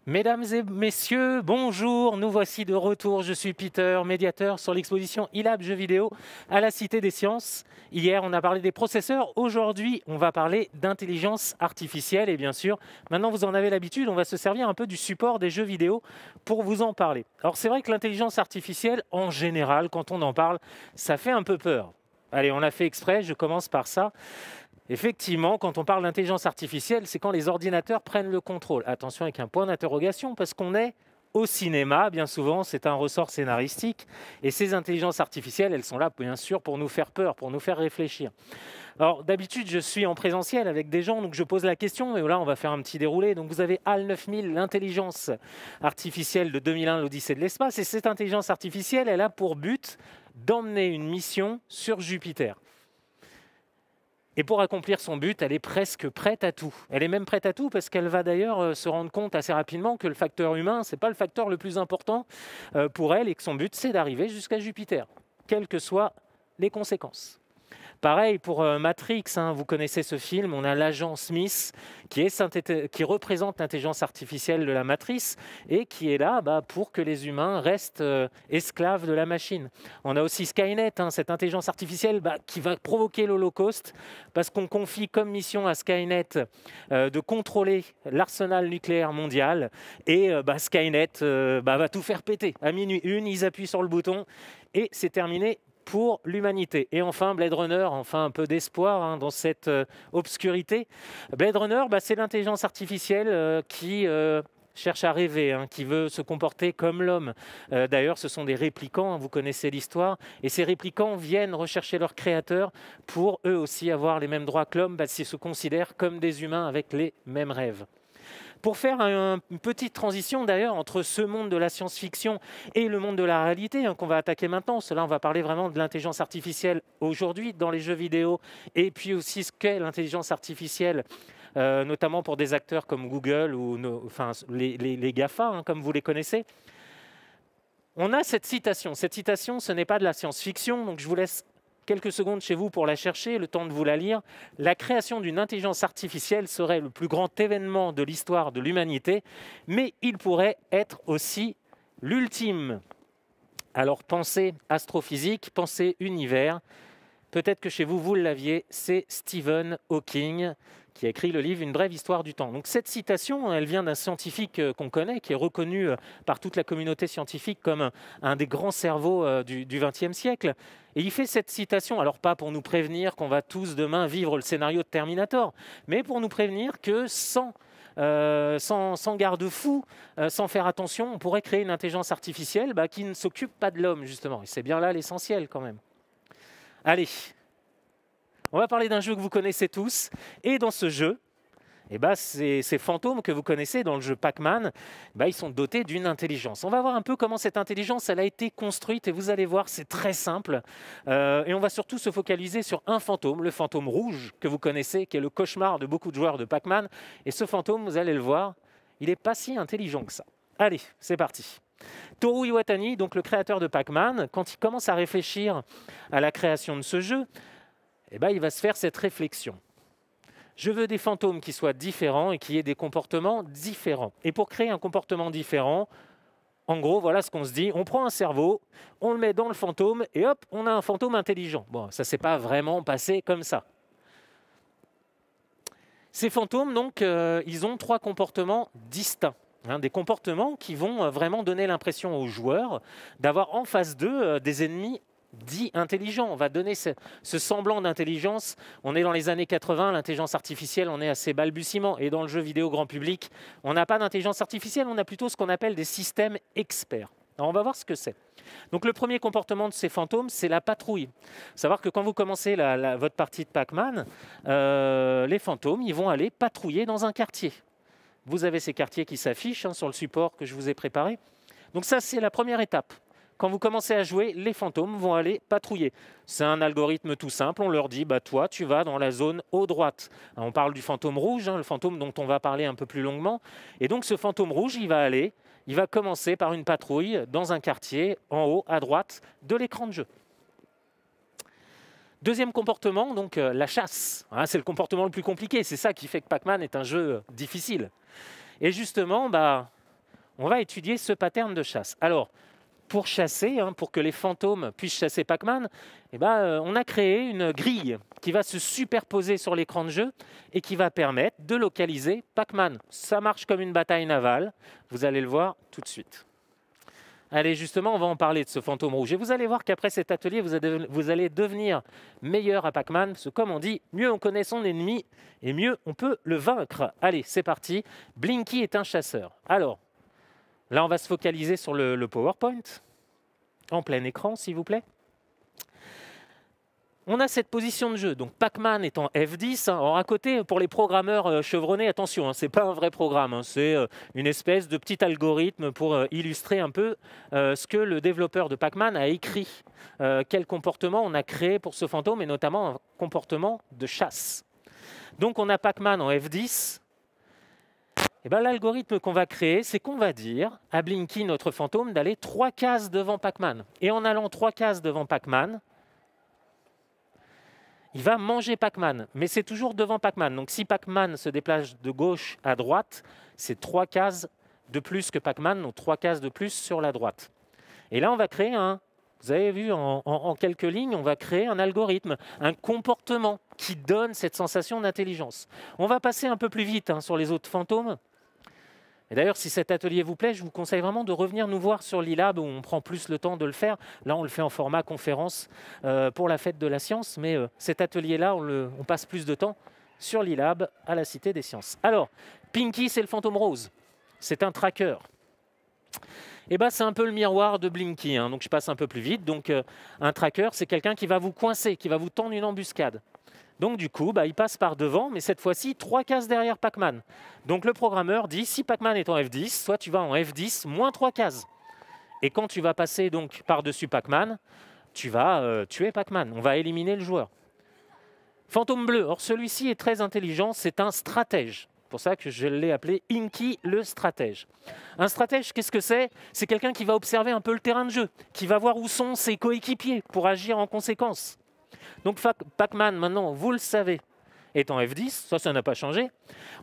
Mesdames et messieurs, bonjour, nous voici de retour. Je suis Peter, médiateur sur l'exposition iLab Jeux vidéo à la Cité des Sciences. Hier, on a parlé des processeurs. Aujourd'hui, on va parler d'intelligence artificielle. Et bien sûr, maintenant vous en avez l'habitude, on va se servir un peu du support des jeux vidéo pour vous en parler. Alors c'est vrai que l'intelligence artificielle, en général, quand on en parle, ça fait un peu peur. Allez, on l'a fait exprès, je commence par ça. Effectivement, quand on parle d'intelligence artificielle, c'est quand les ordinateurs prennent le contrôle. Attention avec un point d'interrogation, parce qu'on est au cinéma, bien souvent, c'est un ressort scénaristique. Et ces intelligences artificielles, elles sont là, bien sûr, pour nous faire peur, pour nous faire réfléchir. Alors, d'habitude, je suis en présentiel avec des gens, donc je pose la question, et là, on va faire un petit déroulé. Donc, vous avez HAL 9000, l'intelligence artificielle de 2001, l'Odyssée de l'espace. Et cette intelligence artificielle, elle a pour but d'emmener une mission sur Jupiter. Et pour accomplir son but, elle est presque prête à tout. Elle est même prête à tout parce qu'elle va d'ailleurs se rendre compte assez rapidement que le facteur humain, ce n'est pas le facteur le plus important pour elle et que son but, c'est d'arriver jusqu'à Jupiter, quelles que soient les conséquences. Pareil pour Matrix, vous connaissez ce film, on a l'agent Smith qui représente l'intelligence artificielle de la matrice et qui est là pour que les humains restent esclaves de la machine. On a aussi Skynet, cette intelligence artificielle qui va provoquer l'Holocauste parce qu'on confie comme mission à Skynet de contrôler l'arsenal nucléaire mondial et Skynet va tout faire péter. À minuit 1, ils appuient sur le bouton et c'est terminé pour l'humanité. Et enfin, Blade Runner, enfin un peu d'espoir dans cette obscurité. Blade Runner, c'est l'intelligence artificielle qui cherche à rêver, qui veut se comporter comme l'homme. D'ailleurs, ce sont des réplicants, vous connaissez l'histoire, et ces réplicants viennent rechercher leur créateur pour eux aussi avoir les mêmes droits que l'homme, s'ils se considèrent comme des humains avec les mêmes rêves. Pour faire une petite transition d'ailleurs entre ce monde de la science-fiction et le monde de la réalité qu'on va attaquer maintenant, cela on va parler vraiment de l'intelligence artificielle aujourd'hui dans les jeux vidéo et puis aussi ce qu'est l'intelligence artificielle notamment pour des acteurs comme Google ou les GAFA comme vous les connaissez. On a cette citation. Cette citation, ce n'est pas de la science-fiction, donc je vous laisse quelques secondes chez vous pour la chercher, le temps de vous la lire. La création d'une intelligence artificielle serait le plus grand événement de l'histoire de l'humanité, mais il pourrait être aussi l'ultime. Alors pensez astrophysique, pensez univers. Peut-être que chez vous, vous l'aviez, c'est Stephen Hawking qui a écrit le livre « Une brève histoire du temps ». Donc cette citation, elle vient d'un scientifique qu'on connaît, qui est reconnu par toute la communauté scientifique comme un des grands cerveaux du XXe siècle. Et il fait cette citation, alors pas pour nous prévenir qu'on va tous demain vivre le scénario de Terminator, mais pour nous prévenir que sans garde-fou, sans faire attention, on pourrait créer une intelligence artificielle qui ne s'occupe pas de l'homme, justement. Et c'est bien là l'essentiel quand même. Allez, on va parler d'un jeu que vous connaissez tous. Et dans ce jeu, ces fantômes que vous connaissez dans le jeu Pac-Man, ils sont dotés d'une intelligence. On va voir un peu comment cette intelligence elle a été construite et vous allez voir, c'est très simple. Et on va surtout se focaliser sur un fantôme, le fantôme rouge que vous connaissez, qui est le cauchemar de beaucoup de joueurs de Pac-Man. Et ce fantôme, vous allez le voir, il n'est pas si intelligent que ça. Allez, c'est parti. Toru Iwatani, donc le créateur de Pac-Man, quand il commence à réfléchir à la création de ce jeu, il va se faire cette réflexion. Je veux des fantômes qui soient différents et qui aient des comportements différents. Et pour créer un comportement différent, en gros, voilà ce qu'on se dit. On prend un cerveau, on le met dans le fantôme et hop, on a un fantôme intelligent. Bon, ça ne s'est pas vraiment passé comme ça. Ces fantômes, donc, ils ont 3 comportements distincts. Des comportements qui vont vraiment donner l'impression aux joueurs d'avoir en face d'eux des ennemis dits intelligents. On va donner ce semblant d'intelligence. On est dans les années 80, l'intelligence artificielle, on est à ses balbutiements. Et dans le jeu vidéo grand public, on n'a pas d'intelligence artificielle, on a plutôt ce qu'on appelle des systèmes experts. Alors on va voir ce que c'est. Donc le premier comportement de ces fantômes, c'est la patrouille. Il faut savoir que quand vous commencez votre partie de Pac-Man, les fantômes, ils vont aller patrouiller dans un quartier. Vous avez ces quartiers qui s'affichent sur le support que je vous ai préparé. Donc ça, c'est la première étape. Quand vous commencez à jouer, les fantômes vont aller patrouiller. C'est un algorithme tout simple. On leur dit, toi, tu vas dans la zone haut droite. On parle du fantôme rouge, le fantôme dont on va parler un peu plus longuement. Et donc, ce fantôme rouge, il va commencer par une patrouille dans un quartier en haut à droite de l'écran de jeu. Deuxième comportement, donc la chasse. C'est le comportement le plus compliqué. C'est ça qui fait que Pac-Man est un jeu difficile. Et justement, on va étudier ce pattern de chasse. Alors, pour chasser, pour que les fantômes puissent chasser Pac-Man, on a créé une grille qui va se superposer sur l'écran de jeu et qui va permettre de localiser Pac-Man. Ça marche comme une bataille navale, vous allez le voir tout de suite. Allez, justement, on va en parler de ce fantôme rouge. Et vous allez voir qu'après cet atelier, vous allez devenir meilleur à Pac-Man, parce que comme on dit, mieux on connaît son ennemi et mieux on peut le vaincre. Allez, c'est parti. Blinky est un chasseur. Alors, là, on va se focaliser sur le PowerPoint, en plein écran, s'il vous plaît. On a cette position de jeu, donc Pac-Man est en F10. Alors à côté, pour les programmeurs chevronnés, attention, ce n'est pas un vrai programme, c'est une espèce de petit algorithme pour illustrer un peu ce que le développeur de Pac-Man a écrit, quel comportement on a créé pour ce fantôme, et notamment un comportement de chasse. Donc on a Pac-Man en F10. L'algorithme qu'on va créer, c'est qu'on va dire à Blinky, notre fantôme, d'aller 3 cases devant Pac-Man. Et en allant 3 cases devant Pac-Man, il va manger Pac-Man, mais c'est toujours devant Pac-Man. Donc si Pac-Man se déplace de gauche à droite, c'est 3 cases de plus que Pac-Man, donc 3 cases de plus sur la droite. Et là, on va créer vous avez vu en quelques lignes, on va créer un algorithme, un comportement qui donne cette sensation d'intelligence. On va passer un peu plus vite sur les autres fantômes. Et d'ailleurs, si cet atelier vous plaît, je vous conseille vraiment de revenir nous voir sur l'e-lab où on prend plus le temps de le faire. Là, on le fait en format conférence pour la fête de la science, mais cet atelier-là, on passe plus de temps sur l'e-lab à la Cité des Sciences. Alors, Pinky, c'est le fantôme rose. C'est un tracker. C'est un peu le miroir de Blinky, donc je passe un peu plus vite. Donc, un tracker, c'est quelqu'un qui va vous coincer, qui va vous tendre une embuscade. Donc du coup, il passe par devant, mais cette fois-ci, 3 cases derrière Pac-Man. Donc le programmeur dit, si Pac-Man est en F10, soit tu vas en F10 moins 3 cases. Et quand tu vas passer donc par-dessus Pac-Man, tu vas tuer Pac-Man. On va éliminer le joueur. Fantôme bleu, or celui-ci est très intelligent, c'est un stratège. C'est pour ça que je l'ai appelé Inky le stratège. Un stratège, qu'est-ce que c'est? C'est quelqu'un qui va observer un peu le terrain de jeu, qui va voir où sont ses coéquipiers pour agir en conséquence. Donc Pac-Man, maintenant, vous le savez, est en F10, ça n'a pas changé.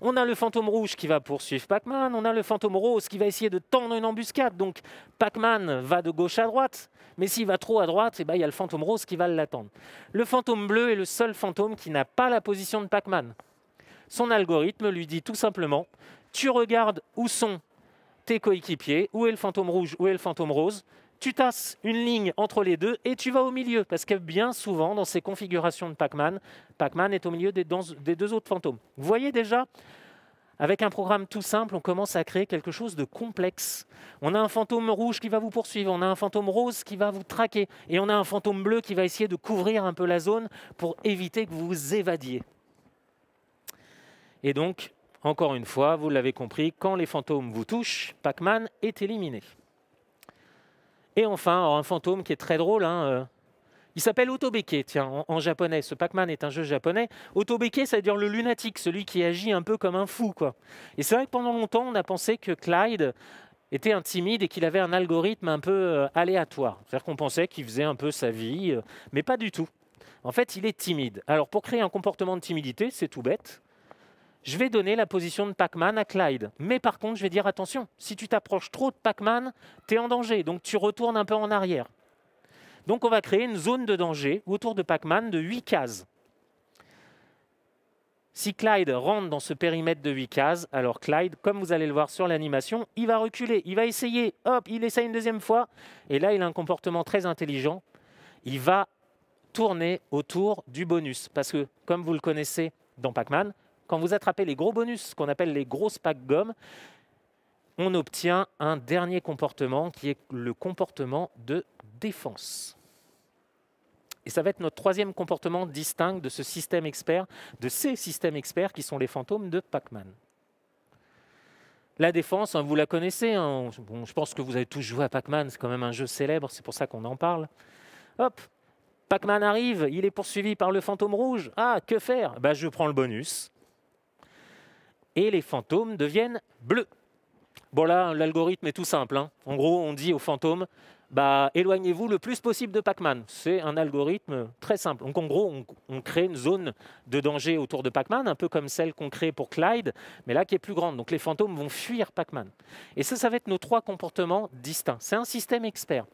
On a le fantôme rouge qui va poursuivre Pac-Man, on a le fantôme rose qui va essayer de tendre une embuscade. Donc Pac-Man va de gauche à droite, mais s'il va trop à droite, il y a le fantôme rose qui va l'attendre. Le fantôme bleu est le seul fantôme qui n'a pas la position de Pac-Man. Son algorithme lui dit tout simplement, tu regardes où sont tes coéquipiers, où est le fantôme rouge, où est le fantôme rose, tu tasses une ligne entre les deux et tu vas au milieu. Parce que bien souvent, dans ces configurations de Pac-Man, Pac-Man est au milieu des 2 autres fantômes. Vous voyez déjà, avec un programme tout simple, on commence à créer quelque chose de complexe. On a un fantôme rouge qui va vous poursuivre, on a un fantôme rose qui va vous traquer, et on a un fantôme bleu qui va essayer de couvrir un peu la zone pour éviter que vous vous évadiez. Et donc, encore une fois, vous l'avez compris, quand les fantômes vous touchent, Pac-Man est éliminé. Et enfin, un fantôme qui est très drôle, il s'appelle Otobeke, tiens, en japonais. Ce Pac-Man est un jeu japonais. Otobeke, ça veut dire le lunatique, celui qui agit un peu comme un fou, quoi. Et c'est vrai que pendant longtemps, on a pensé que Clyde était un timide et qu'il avait un algorithme un peu aléatoire. C'est-à-dire qu'on pensait qu'il faisait un peu sa vie, mais pas du tout. En fait, il est timide. Alors, pour créer un comportement de timidité, c'est tout bête. Je vais donner la position de Pac-Man à Clyde. Mais par contre, je vais dire attention, si tu t'approches trop de Pac-Man, tu es en danger, donc tu retournes un peu en arrière. Donc on va créer une zone de danger autour de Pac-Man de 8 cases. Si Clyde rentre dans ce périmètre de 8 cases, alors Clyde, comme vous allez le voir sur l'animation, il va reculer, il va essayer, hop, il essaye une deuxième fois, et là il a un comportement très intelligent, il va tourner autour du bonus. Parce que, comme vous le connaissez dans Pac-Man, quand vous attrapez les gros bonus, ce qu'on appelle les grosses packs gommes, on obtient un dernier comportement qui est le comportement de défense. Et ça va être notre 3e comportement distinct de ce système expert, de ces systèmes experts qui sont les fantômes de Pac-Man. La défense, vous la connaissez, Bon, je pense que vous avez tous joué à Pac-Man, c'est quand même un jeu célèbre, c'est pour ça qu'on en parle. Hop, Pac-Man arrive, il est poursuivi par le fantôme rouge. Ah, que faire? Je prends le bonus. Et les fantômes deviennent bleus. Bon là, l'algorithme est tout simple. En gros, on dit aux fantômes, bah, éloignez-vous le plus possible de Pac-Man. C'est un algorithme très simple. Donc en gros, on crée une zone de danger autour de Pac-Man, un peu comme celle qu'on crée pour Clyde, mais là qui est plus grande. Donc les fantômes vont fuir Pac-Man. Et ça va être nos 3 comportements distincts. C'est un système expert.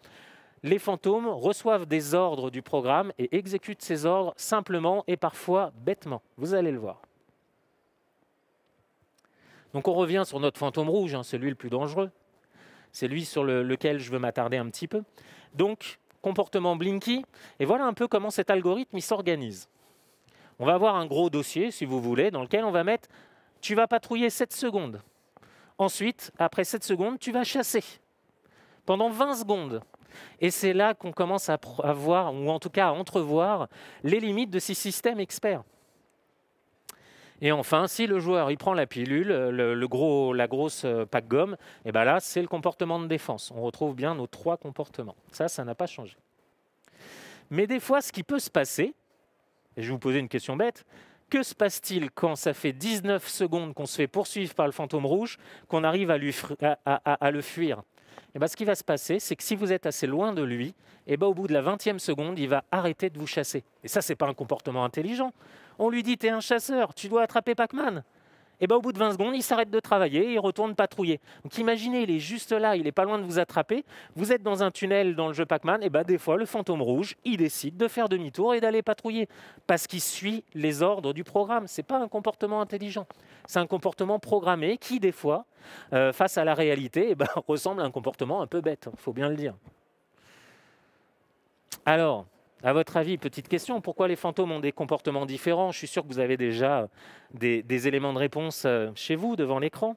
Les fantômes reçoivent des ordres du programme et exécutent ces ordres simplement et parfois bêtement. Vous allez le voir. Donc on revient sur notre fantôme rouge, hein, celui le plus dangereux. C'est lui sur lequel je veux m'attarder un petit peu. Donc, comportement Blinky. Et voilà un peu comment cet algorithme s'organise. On va avoir un gros dossier, si vous voulez, dans lequel on va mettre « tu vas patrouiller 7 secondes ». Ensuite, après 7 secondes, tu vas chasser pendant 20 secondes. Et c'est là qu'on commence à voir, ou en tout cas à entrevoir, les limites de ces systèmes experts. Et enfin, si le joueur il prend la pilule, la grosse pack gomme, et ben là, c'est le comportement de défense. On retrouve bien nos 3 comportements. Ça n'a pas changé. Mais des fois, ce qui peut se passer, et je vais vous poser une question bête, que se passe-t-il quand ça fait 19 secondes qu'on se fait poursuivre par le fantôme rouge, qu'on arrive à le fuir? Et ben, ce qui va se passer, c'est que si vous êtes assez loin de lui, et ben, au bout de la 20e seconde, il va arrêter de vous chasser. Et ça, ce n'est pas un comportement intelligent. On lui dit, tu es un chasseur, tu dois attraper Pac-Man. Et ben, au bout de 20 secondes, il s'arrête de travailler et il retourne patrouiller. Donc imaginez, il est juste là, il n'est pas loin de vous attraper. Vous êtes dans un tunnel dans le jeu Pac-Man, et ben, des fois, le fantôme rouge, il décide de faire demi-tour et d'aller patrouiller. Parce qu'il suit les ordres du programme. Ce n'est pas un comportement intelligent. C'est un comportement programmé qui, des fois, face à la réalité, ressemble à un comportement un peu bête, il faut bien le dire. Alors, à votre avis, petite question, pourquoi les fantômes ont des comportements différents? Je suis sûr que vous avez déjà des éléments de réponse chez vous, devant l'écran.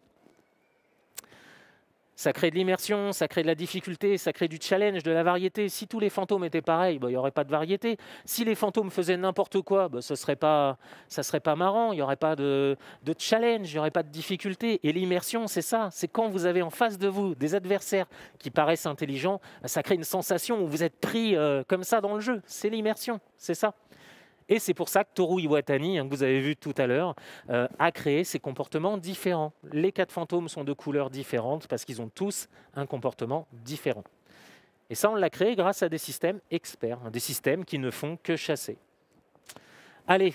Ça crée de l'immersion, ça crée de la difficulté, ça crée du challenge, de la variété. Si tous les fantômes étaient pareils, il n'y aurait pas de variété. Si les fantômes faisaient n'importe quoi, ça serait pas marrant, il n'y aurait pas de challenge, il n'y aurait pas de difficulté. Et l'immersion, c'est ça, c'est quand vous avez en face de vous des adversaires qui paraissent intelligents, ça crée une sensation où vous êtes pris comme ça dans le jeu. C'est l'immersion, c'est ça. Et c'est pour ça que Toru Iwatani, que vous avez vu tout à l'heure, a créé ces comportements différents. Les 4 fantômes sont de couleurs différentes parce qu'ils ont tous un comportement différent. Et ça, on l'a créé grâce à des systèmes experts, des systèmes qui ne font que chasser. Allez,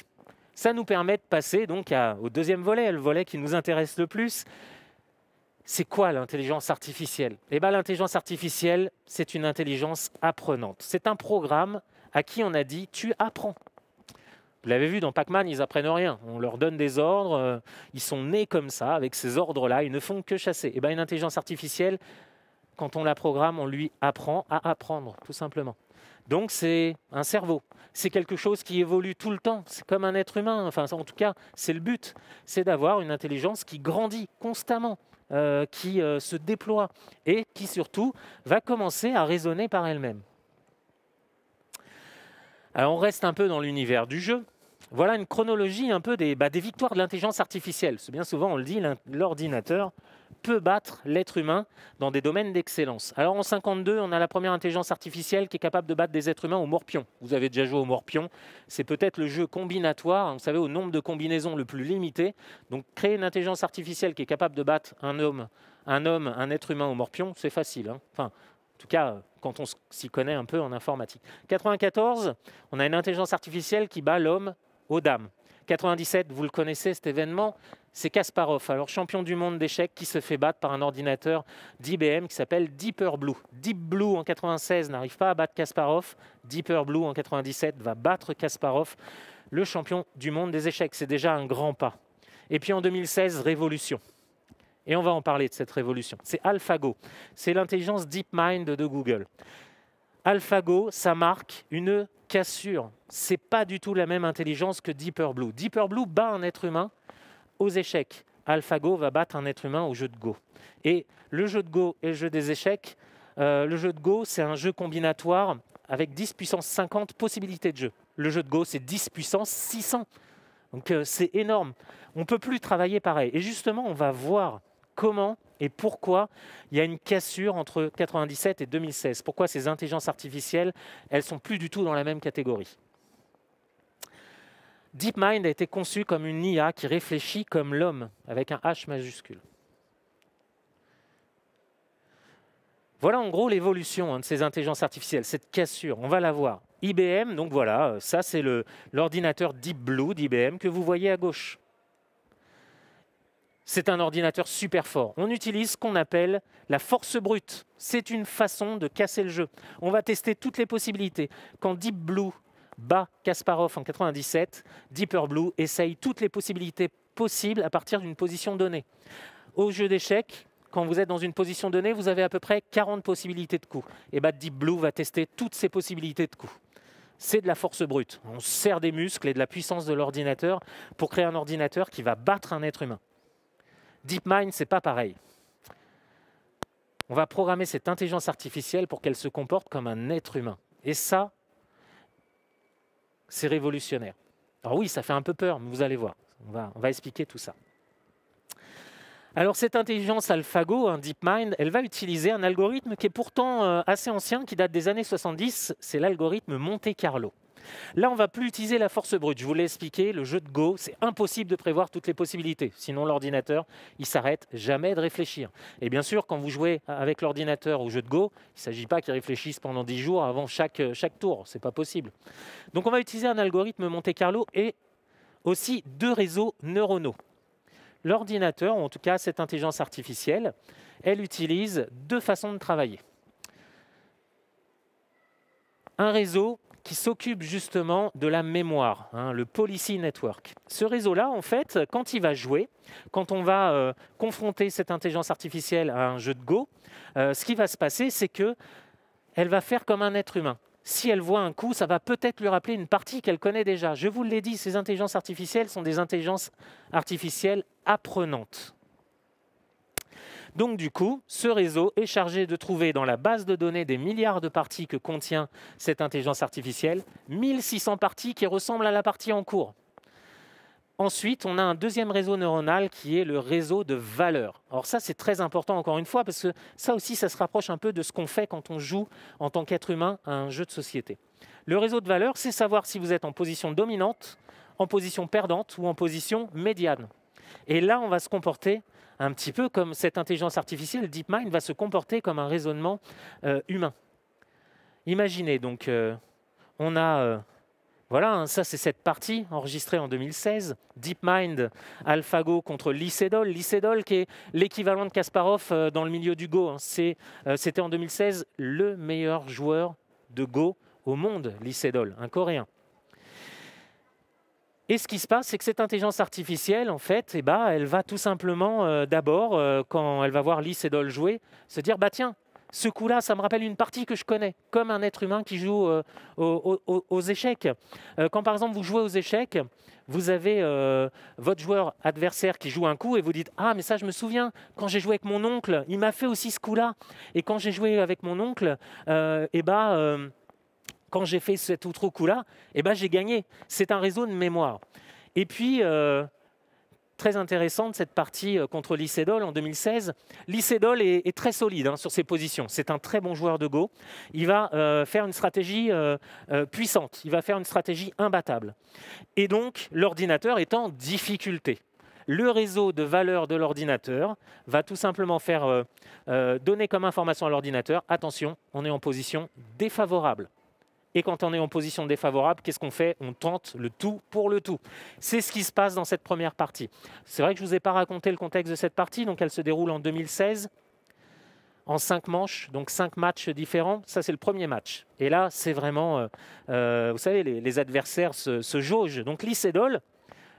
ça nous permet de passer donc au deuxième volet, le volet qui nous intéresse le plus. C'est quoi l'intelligence artificielle? Eh bien, l'intelligence artificielle, c'est une intelligence apprenante. C'est un programme à qui on a dit « tu apprends ». Vous l'avez vu, dans Pac-Man, ils apprennent rien. On leur donne des ordres, ils sont nés comme ça, avec ces ordres-là, ils ne font que chasser. Et bien, une intelligence artificielle, quand on la programme, on lui apprend à apprendre, tout simplement. Donc, c'est un cerveau. C'est quelque chose qui évolue tout le temps. C'est comme un être humain. Enfin, en tout cas, c'est le but. C'est d'avoir une intelligence qui grandit constamment, qui se déploie et qui, surtout, va commencer à raisonner par elle-même. Alors, on reste un peu dans l'univers du jeu. Voilà une chronologie un peu des victoires de l'intelligence artificielle. C'est bien souvent, on le dit, l'ordinateur peut battre l'être humain dans des domaines d'excellence. Alors en 52, on a la première intelligence artificielle qui est capable de battre des êtres humains au morpion. Vous avez déjà joué au morpion. C'est peut-être le jeu combinatoire, vous savez, au nombre de combinaisons le plus limité. Donc créer une intelligence artificielle qui est capable de battre un être humain au morpion, c'est facile. Enfin, en tout cas, quand on s'y connaît un peu en informatique. 94, on a une intelligence artificielle qui bat l'homme aux dames. 97, vous le connaissez cet événement, c'est Kasparov, alors champion du monde d'échecs qui se fait battre par un ordinateur d'IBM qui s'appelle Deeper Blue. Deep Blue en 96 n'arrive pas à battre Kasparov, Deeper Blue en 97 va battre Kasparov, le champion du monde des échecs. C'est déjà un grand pas. Et puis en 2016, révolution. Et on va en parler de cette révolution. C'est AlphaGo, c'est l'intelligence DeepMind de Google. AlphaGo, ça marque une cassure. Ce n'est pas du tout la même intelligence que Deeper Blue. Deeper Blue bat un être humain aux échecs. AlphaGo va battre un être humain au jeu de Go. Et le jeu de Go et le jeu des échecs, le jeu de Go, c'est un jeu combinatoire avec 10 puissance 50 possibilités de jeu. Le jeu de Go, c'est 10 puissance 600. Donc c'est énorme. On ne peut plus travailler pareil. Et justement, on va voir comment et pourquoi il y a une cassure entre 97 et 2016. Pourquoi ces intelligences artificielles, elles ne sont plus du tout dans la même catégorie. DeepMind a été conçu comme une IA qui réfléchit comme l'homme, avec un H majuscule. Voilà en gros l'évolution de ces intelligences artificielles, cette cassure, on va la voir. IBM, donc voilà, ça c'est l'ordinateur Deep Blue d'IBM que vous voyez à gauche. C'est un ordinateur super fort. On utilise ce qu'on appelle la force brute. C'est une façon de casser le jeu. On va tester toutes les possibilités. Quand Deep Blue bat Kasparov en 97, Deeper Blue essaye toutes les possibilités possibles à partir d'une position donnée. Au jeu d'échecs, quand vous êtes dans une position donnée, vous avez à peu près 40 possibilités de coups. Et Deep Blue va tester toutes ces possibilités de coups. C'est de la force brute. On sert des muscles et de la puissance de l'ordinateur pour créer un ordinateur qui va battre un être humain. DeepMind, ce n'est pas pareil. On va programmer cette intelligence artificielle pour qu'elle se comporte comme un être humain. Et ça, c'est révolutionnaire. Alors oui, ça fait un peu peur, mais vous allez voir. On va expliquer tout ça. Alors cette intelligence AlphaGo, DeepMind, elle va utiliser un algorithme qui est pourtant assez ancien, qui date des années 70, c'est l'algorithme Monte Carlo. Là, on ne va plus utiliser la force brute. Je vous l'ai expliqué, le jeu de Go, c'est impossible de prévoir toutes les possibilités. Sinon, l'ordinateur, il s'arrête jamais de réfléchir. Et bien sûr, quand vous jouez avec l'ordinateur au jeu de Go, il ne s'agit pas qu'il réfléchisse pendant 10 jours avant chaque tour. Ce n'est pas possible. Donc, on va utiliser un algorithme Monte Carlo et aussi 2 réseaux neuronaux. L'ordinateur, ou en tout cas cette intelligence artificielle, elle utilise 2 façons de travailler. Un réseau qui s'occupe justement de la mémoire, le Policy Network. Ce réseau-là, en fait, quand il va jouer, quand on va confronter cette intelligence artificielle à un jeu de Go, ce qui va se passer, c'est qu'elle va faire comme un être humain. Si elle voit un coup, ça va peut-être lui rappeler une partie qu'elle connaît déjà. Je vous l'ai dit, ces intelligences artificielles sont des intelligences artificielles apprenantes. Donc du coup, ce réseau est chargé de trouver dans la base de données des milliards de parties que contient cette intelligence artificielle, 1600 parties qui ressemblent à la partie en cours. Ensuite, on a un deuxième réseau neuronal qui est le réseau de valeurs. Alors ça, c'est très important encore une fois, parce que ça aussi, ça se rapproche un peu de ce qu'on fait quand on joue en tant qu'être humain à un jeu de société. Le réseau de valeurs, c'est savoir si vous êtes en position dominante, en position perdante ou en position médiane. Et là, on va se comporter un petit peu comme cette intelligence artificielle, DeepMind, va se comporter comme un raisonnement humain. Imaginez, donc, on a... Voilà, ça c'est cette partie enregistrée en 2016. DeepMind, AlphaGo contre Lee Sedol. Lee Sedol qui est l'équivalent de Kasparov dans le milieu du Go. C'était en 2016 le meilleur joueur de Go au monde, Lee Sedol, un Coréen. Et ce qui se passe, c'est que cette intelligence artificielle, en fait, elle va tout simplement, d'abord, quand elle va voir Lee Sedol jouer, se dire, tiens, ce coup-là, ça me rappelle une partie que je connais, comme un être humain qui joue aux échecs. Quand, par exemple, vous jouez aux échecs, vous avez votre joueur adversaire qui joue un coup et vous dites « Ah, mais ça, je me souviens, quand j'ai joué avec mon oncle, il m'a fait aussi ce coup-là. Et quand j'ai joué avec mon oncle, quand j'ai fait cet autre coup-là, j'ai gagné. » C'est un réseau de mémoire. Et puis... très intéressante cette partie contre Lee Sedol en 2016. Lee Sedol est très solide sur ses positions. C'est un très bon joueur de Go. Il va faire une stratégie puissante. Il va faire une stratégie imbattable. Et donc, l'ordinateur est en difficulté. Le réseau de valeurs de l'ordinateur va tout simplement faire donner comme information à l'ordinateur « Attention, on est en position défavorable ». Et quand on est en position défavorable, qu'est-ce qu'on fait? On tente le tout pour le tout. C'est ce qui se passe dans cette première partie. C'est vrai que je ne vous ai pas raconté le contexte de cette partie, donc elle se déroule en 2016, en 5 manches, donc 5 matchs différents. Ça, c'est le premier match. Et là, c'est vraiment, vous savez, les adversaires se jaugent. Donc Lee Sedol,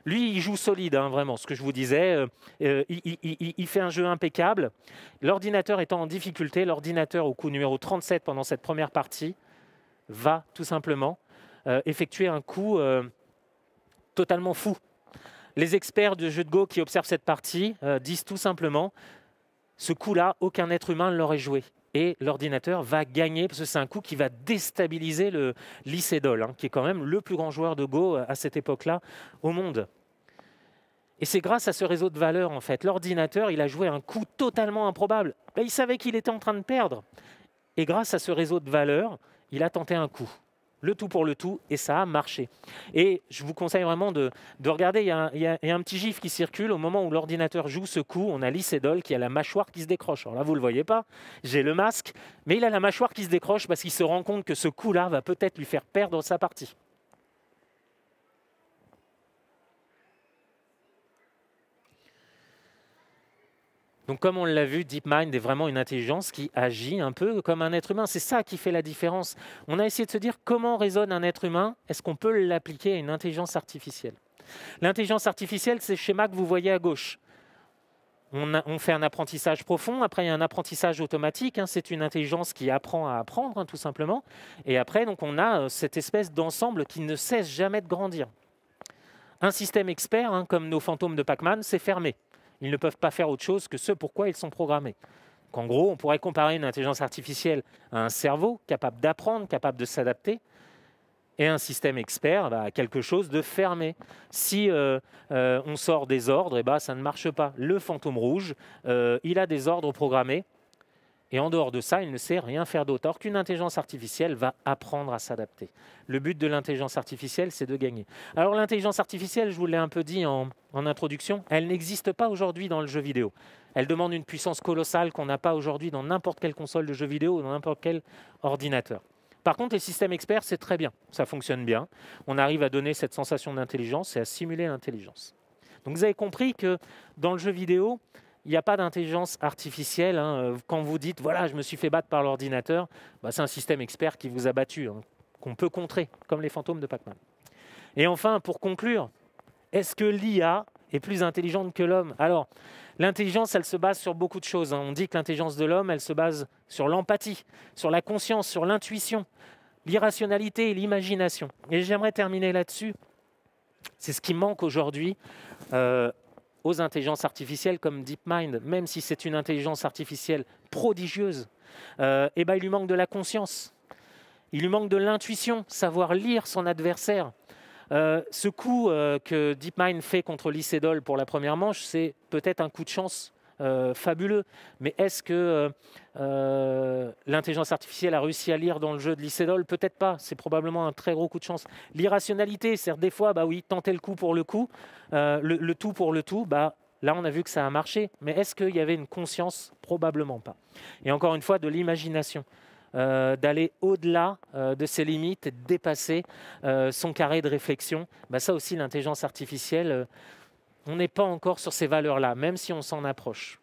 lui, il joue solide, vraiment, ce que je vous disais. Il fait un jeu impeccable. L'ordinateur étant en difficulté, l'ordinateur au coup numéro 37 pendant cette première partie, va tout simplement effectuer un coup totalement fou. Les experts de jeux de Go qui observent cette partie disent tout simplement ce coup-là, aucun être humain ne l'aurait joué. Et l'ordinateur va gagner, parce que c'est un coup qui va déstabiliser le Lee Sedol, qui est quand même le plus grand joueur de Go à cette époque-là au monde. Et c'est grâce à ce réseau de valeurs, en fait. L'ordinateur, il a joué un coup totalement improbable. Il savait qu'il était en train de perdre. Et grâce à ce réseau de valeurs, il a tenté un coup. le tout pour le tout, et ça a marché. Et je vous conseille vraiment de regarder, il y a un petit gif qui circule, au moment où l'ordinateur joue ce coup, on a l'Icedol qui a la mâchoire qui se décroche. Alors là, vous ne le voyez pas, j'ai le masque, mais il a la mâchoire qui se décroche parce qu'il se rend compte que ce coup-là va peut-être lui faire perdre sa partie. Donc comme on l'a vu, DeepMind est vraiment une intelligence qui agit un peu comme un être humain. C'est ça qui fait la différence. On a essayé de se dire comment raisonne un être humain. Est-ce qu'on peut l'appliquer à une intelligence artificielle? L'intelligence artificielle, c'est le schéma que vous voyez à gauche. On fait un apprentissage profond, après il y a un apprentissage automatique, c'est une intelligence qui apprend à apprendre, tout simplement. Et après, donc, on a cette espèce d'ensemble qui ne cesse jamais de grandir. Un système expert, comme nos fantômes de Pac-Man, c'est fermé. Ils ne peuvent pas faire autre chose que ce pourquoi ils sont programmés. Donc, en gros, on pourrait comparer une intelligence artificielle à un cerveau capable d'apprendre, capable de s'adapter, et un système expert à quelque chose de fermé. Si on sort des ordres, ça ne marche pas. Le fantôme rouge, il a des ordres programmés, et en dehors de ça, il ne sait rien faire d'autre. Or qu'une intelligence artificielle va apprendre à s'adapter. Le but de l'intelligence artificielle, c'est de gagner. Alors l'intelligence artificielle, je vous l'ai un peu dit en introduction, elle n'existe pas aujourd'hui dans le jeu vidéo. Elle demande une puissance colossale qu'on n'a pas aujourd'hui dans n'importe quelle console de jeu vidéo ou dans n'importe quel ordinateur. Par contre, les systèmes experts, c'est très bien. Ça fonctionne bien. On arrive à donner cette sensation d'intelligence et à simuler l'intelligence. Donc vous avez compris que dans le jeu vidéo, il n'y a pas d'intelligence artificielle. Quand vous dites « voilà, je me suis fait battre par l'ordinateur », c'est un système expert qui vous a battu, qu'on peut contrer, comme les fantômes de Pac-Man. Et enfin, pour conclure, est-ce que l'IA est plus intelligente que l'homme? Alors, l'intelligence, elle se base sur beaucoup de choses. On dit que l'intelligence de l'homme, elle se base sur l'empathie, sur la conscience, sur l'intuition, l'irrationalité et l'imagination. Et j'aimerais terminer là-dessus. C'est ce qui manque aujourd'hui aux intelligences artificielles comme DeepMind, même si c'est une intelligence artificielle prodigieuse, il lui manque de la conscience, il lui manque de l'intuition, savoir lire son adversaire. Ce coup que DeepMind fait contre l'Icedol pour la première manche, c'est peut-être un coup de chance fabuleux, mais est-ce que l'intelligence artificielle a réussi à lire dans le jeu de l'Icedol? Peut-être pas, c'est probablement un très gros coup de chance. L'irrationalité, c'est-à-dire des fois, oui, tenter le coup pour le coup, le tout pour le tout, là on a vu que ça a marché, mais est-ce qu'il y avait une conscience? Probablement pas. Et encore une fois, de l'imagination. D'aller au-delà de ses limites et de dépasser son carré de réflexion. Ça aussi, l'intelligence artificielle, on n'est pas encore sur ces valeurs-là, même si on s'en approche.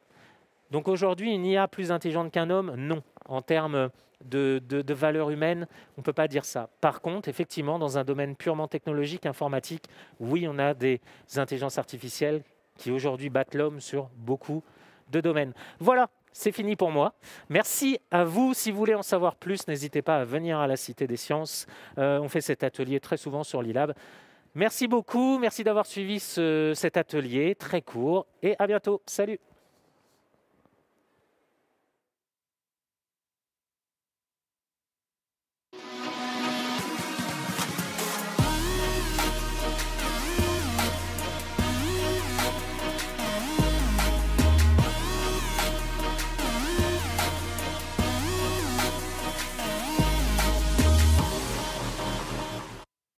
Donc aujourd'hui, une IA plus intelligente qu'un homme? Non. En termes de valeurs humaines, on ne peut pas dire ça. Par contre, effectivement, dans un domaine purement technologique, informatique, oui, on a des intelligences artificielles qui aujourd'hui battent l'homme sur beaucoup de domaines. Voilà. C'est fini pour moi. Merci à vous. Si vous voulez en savoir plus, n'hésitez pas à venir à la Cité des Sciences. On fait cet atelier très souvent sur l'ILab. Merci beaucoup. Merci d'avoir suivi cet atelier très court. Et à bientôt. Salut.